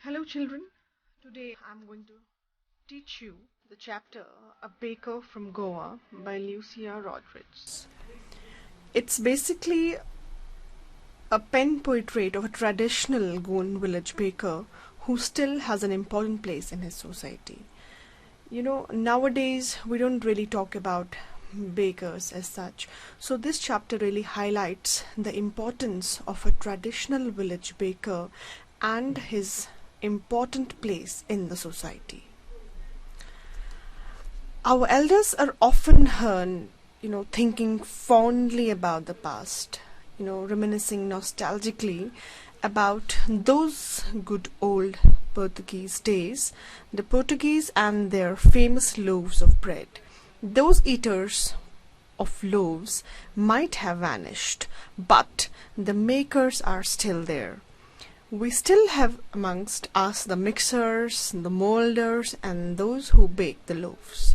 Hello children, today I'm going to teach you the chapter A Baker from Goa by Lucia Rodrigues. It's basically a pen portrait of a traditional Goan village baker who still has an important place in his society. Nowadays we don't really talk about bakers as such. So this chapter really highlights the importance of a traditional village baker and his important place in the society. Our elders are often heard, thinking fondly about the past, reminiscing nostalgically about those good old Portuguese days, the Portuguese and their famous loaves of bread. Those eaters of loaves might have vanished, but the makers are still there. We still have amongst us the mixers, the molders, and those who bake the loaves.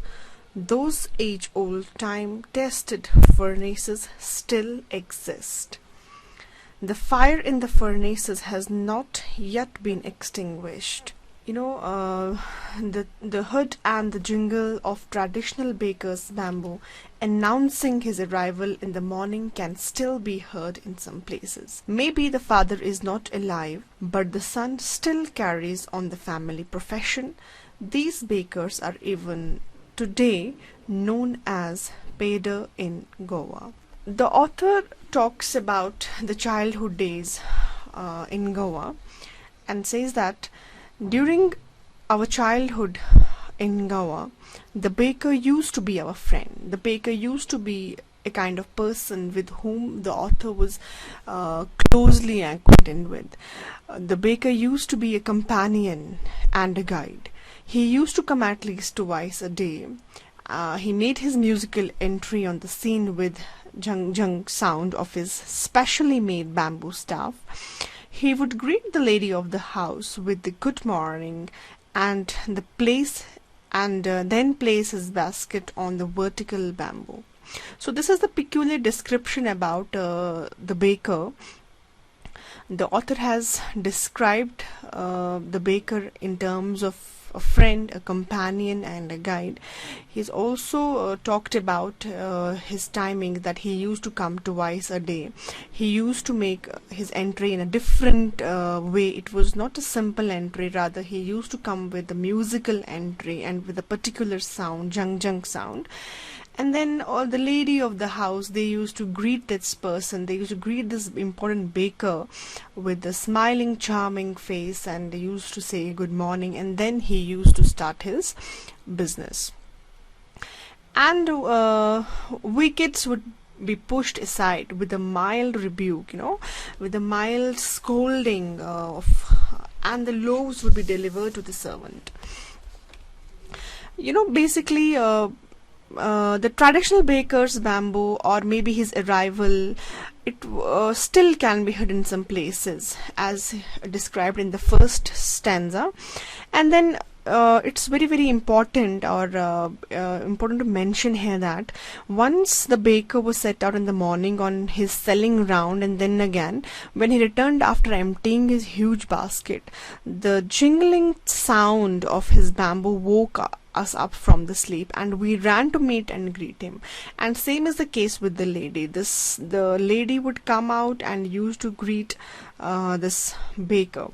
Those age-old time-tested furnaces still exist. The fire in the furnaces has not yet been extinguished. The hood and the jingle of traditional baker's bamboo announcing his arrival in the morning can still be heard in some places. Maybe the father is not alive, but the son still carries on the family profession. These bakers are even today known as Peder in Goa. The author talks about the childhood days in Goa and says that during our childhood in Goa, the baker used to be our friend. The baker used to be a kind of person with whom the author was closely acquainted with. The baker used to be a companion and a guide. He used to come at least twice a day. He made his musical entry on the scene with jung jung sound of his specially made bamboo staff. He would greet the lady of the house with the good morning and then place his basket on the vertical bamboo. So this is the peculiar description about the baker. The author has described the baker in terms of a friend, a companion, and a guide. He's also talked about his timing, that he used to come twice a day. He used to make his entry in a different way. It was not a simple entry, rather he used to come with a musical entry and with a particular sound, jung jung sound. And then the lady of the house, they used to greet this person, they used to greet this important baker with a smiling, charming face, and they used to say good morning, and then he used to start his business. And we kids would be pushed aside with a mild rebuke, with a mild scolding and the loaves would be delivered to the servant. Basically, the traditional baker's bamboo, or maybe his arrival, it still can be heard in some places as described in the first stanza. And then it's very important important to mention here that once the baker was set out in the morning on his selling round, and then again when he returned after emptying his huge basket, the jingling sound of his bamboo woke us up from the sleep, and we ran to meet and greet him. And same is the case with the lady. The lady would come out and used to greet this baker,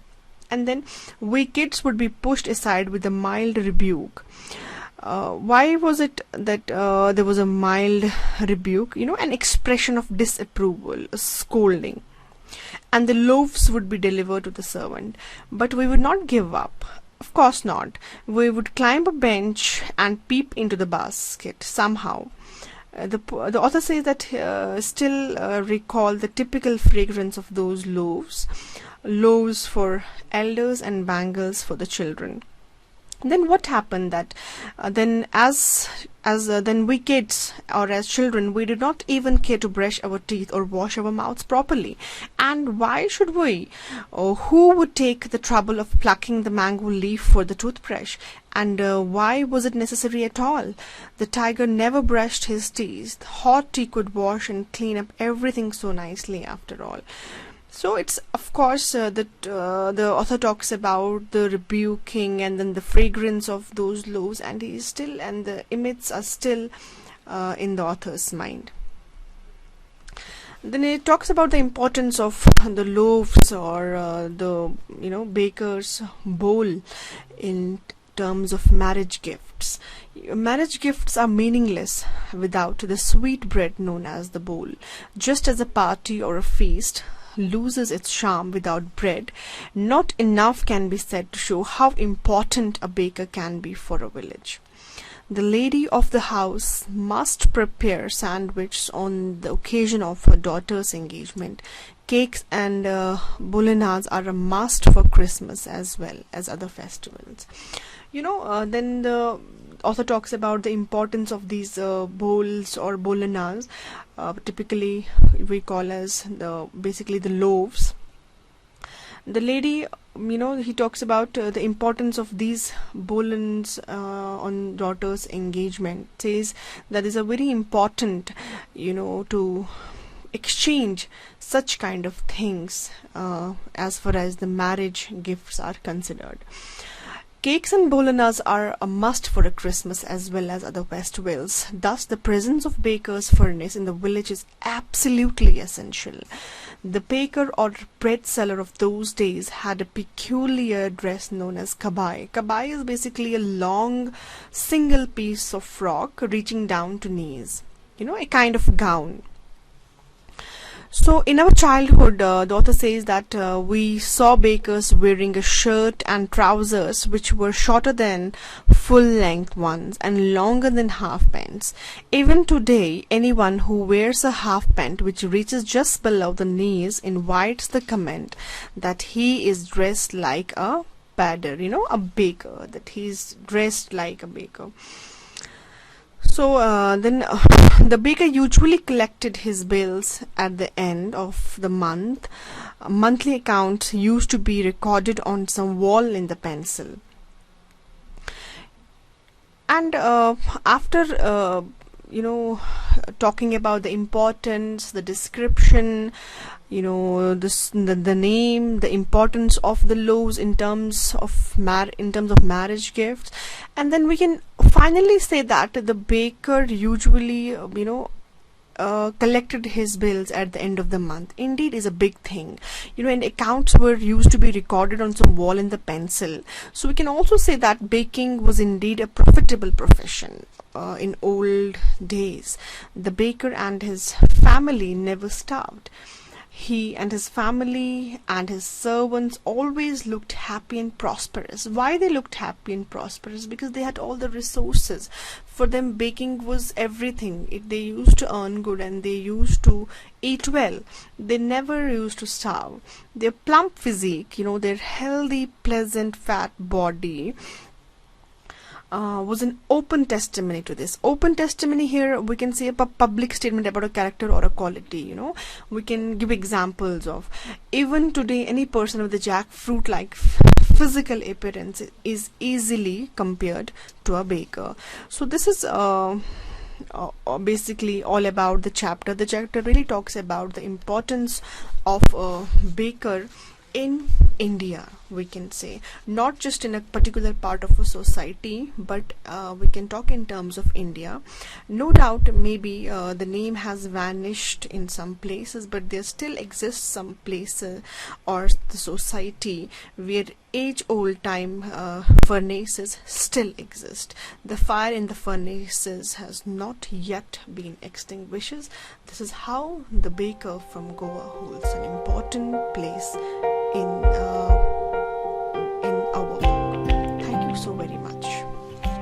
and then we kids would be pushed aside with a mild rebuke. Why was it that there was a mild rebuke? An expression of disapproval, a scolding. And the loaves would be delivered to the servant, but we would not give up. Of course not. We would climb a bench and peep into the basket somehow. The author says that still recall the typical fragrance of those loaves for elders and bangles for the children. Then what happened that then we kids, or as children, we did not even care to brush our teeth or wash our mouths properly. And why should we? Who would take the trouble of plucking the mango leaf for the toothbrush? And why was it necessary at all? The tiger never brushed his teeth. Hot tea could wash and clean up everything so nicely after all. So it's of course that the author talks about the rebuking and then the fragrance of those loaves, and he is still, and the images are still in the author's mind. Then it talks about the importance of the loaves, or the baker's bowl in terms of marriage gifts. Marriage gifts are meaningless without the sweet bread known as the bowl. Just as a party or a feast loses its charm without bread, not enough can be said to show how important a baker can be for a village. The lady of the house must prepare sandwiches on the occasion of her daughter's engagement. Cakes and boulenas are a must for Christmas as well as other festivals. Then the author talks about the importance of these bowls or boulenas. Typically we call as basically the loaves. The lady, he talks about the importance of these boulenas on daughter's engagement. Says that is a very important, to exchange such kind of things as far as the marriage gifts are considered. Cakes and boulenas are a must for a Christmas as well as other festivals. Thus, the presence of baker's furnace in the village is absolutely essential. The baker or bread seller of those days had a peculiar dress known as kabai. Kabai is basically a long single piece of frock reaching down to knees. A kind of gown. So in our childhood, the author says that we saw bakers wearing a shirt and trousers which were shorter than full-length ones and longer than half pants. Even today, anyone who wears a half pant which reaches just below the knees invites the comment that he is dressed like a badder, a baker, that he is dressed like a baker. So then the baker usually collected his bills at the end of the month. Monthly accounts used to be recorded on some wall in the pencil. And after talking about the importance, the description, the name, the importance of the loaves in terms of marriage gifts, and then we can finally say that the baker usually collected his bills at the end of the month. Indeed is a big thing, and accounts were used to be recorded on some wall in the pencil. So we can also say that baking was indeed a profitable profession in old days. The baker and his family never starved. He and his family and his servants always looked happy and prosperous. Why they looked happy and prosperous? Because they had all the resources. For them, baking was everything. They used to earn good and they used to eat well. They never used to starve. Their plump physique, their healthy, pleasant, fat body was an open testimony to this. Open testimony here, we can say a public statement about a character or a quality. We can give examples of. Even today, any person with a jackfruit-like physical appearance is easily compared to a baker. So this is basically all about the chapter. The chapter really talks about the importance of a baker in India, we can say, not just in a particular part of a society, but we can talk in terms of India. No doubt maybe the name has vanished in some places, but there still exists some places or the society where age-old time furnaces still exist. The fire in the furnaces has not yet been extinguished. This is how the baker from Goa holds an important place in